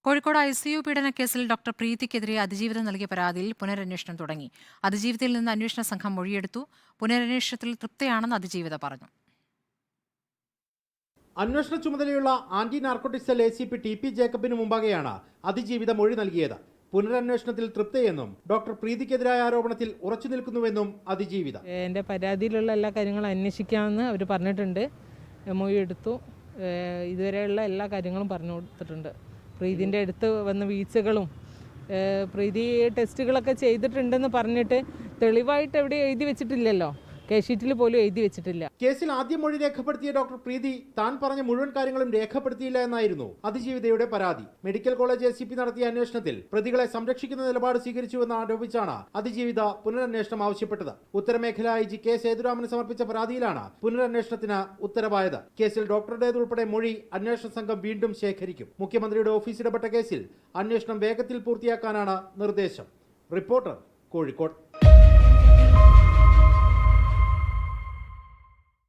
Kozhikode ICU പീഡനക്കേസിൽ doctor പ്രീതിക്കെതിരെ അതിജീവിതം നൽകിയ പരാതിയിൽ പുനരന്വേഷണം തുടങ്ങി. അതിജീവിതയിൽ നിന്ന് അന്വേഷണ സംഘം മൊഴിയെടുത്തു. പുനരന്വേഷണത്തിൽ തൃപ്തിയാണെന്ന് അതിജീവിത പറഞ്ഞു. അന്വേഷണ ചുമതലയുള്ള anti narcotic cell ACP TP ജേക്കബിന് മുമ്പാകെയാണ് അതിജീവിത മൊഴി നൽകിയത്. പുനരന്വേഷണത്തിൽ തൃപ്തിയെന്നും ഡോക്ടർ പ്രീതിക്കെതിരായ ആരോപണത്തിൽ ഉറച്ചു നിൽക്കുന്നുവെന്നും അതിജീവിത. എൻ്റെ പരാതിയിലുള്ള എല്ലാ കാര്യങ്ങളും അന്വേഷിക്കാമെന്ന് അവർ പറഞ്ഞിട്ടുണ്ട്. മൊഴിയെടുത്തു. ഇതുവരെയുള്ള എല്ലാ കാര്യങ്ങളും പറഞ്ഞു കൊടുത്തിട്ടുണ്ട്. പ്രീതിൻ്റെ അടുത്ത് വന്ന വീഴ്ചകളും പ്രീതി ടെസ്റ്റുകളൊക്കെ ചെയ്തിട്ടുണ്ടെന്ന് പറഞ്ഞിട്ട് തെളിവായിട്ട് എവിടെ എഴുതി വെച്ചിട്ടില്ലല്ലോ. കേസ് പോലും എഴുതി വെച്ചിട്ടില്ല. കേസിൽ ആദ്യം മൊഴി രേഖപ്പെടുത്തിയ ഡോക്ടർ പ്രീതി താൻ പറഞ്ഞ മുഴുവൻ കാര്യങ്ങളും രേഖപ്പെടുത്തിയില്ല എന്നായിരുന്നു അതിജീവിതയുടെ പരാതി. മെഡിക്കൽ കോളേജ് ACP നടത്തിയ അന്വേഷണത്തിൽ പ്രതികളെ സംരക്ഷിക്കുന്ന നിലപാട് സ്വീകരിച്ചുവെന്ന് ആരോപിച്ചാണ് അതിജീവിത പുനരന്വേഷണം ആവശ്യപ്പെട്ടത്. ഉത്തരമേഖല IG K സേതുരാമന് സമർപ്പിച്ച പരാതിയിലാണ് പുനരന്വേഷണത്തിന് ഉത്തരവായത്. കേസിൽ ഡോക്ടറുടേതുൾപ്പെടെ മൊഴി അന്വേഷണ സംഘം വീണ്ടും ശേഖരിക്കും. മുഖ്യമന്ത്രിയുടെ ഓഫീസ് ഇടപെട്ട കേസിൽ അന്വേഷണം വേഗത്തിൽ പൂർത്തിയാക്കാനാണ് നിർദ്ദേശം. റിപ്പോർട്ടർ, കോഴിക്കോട്.